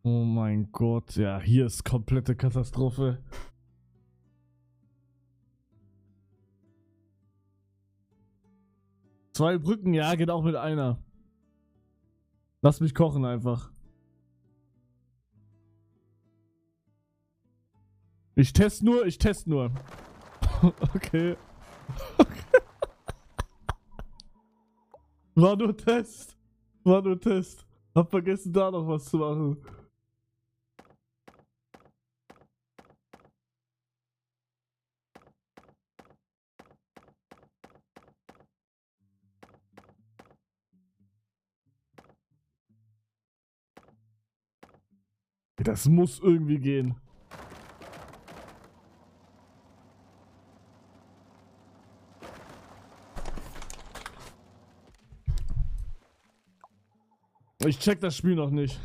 Oh mein Gott, ja, hier ist komplette Katastrophe. Zwei Brücken, ja, geht auch mit einer. Lass mich kochen einfach. Ich teste nur. Okay. War nur Test. Hab vergessen, da noch was zu machen. Das muss irgendwie gehen. Ich check das Spiel noch nicht.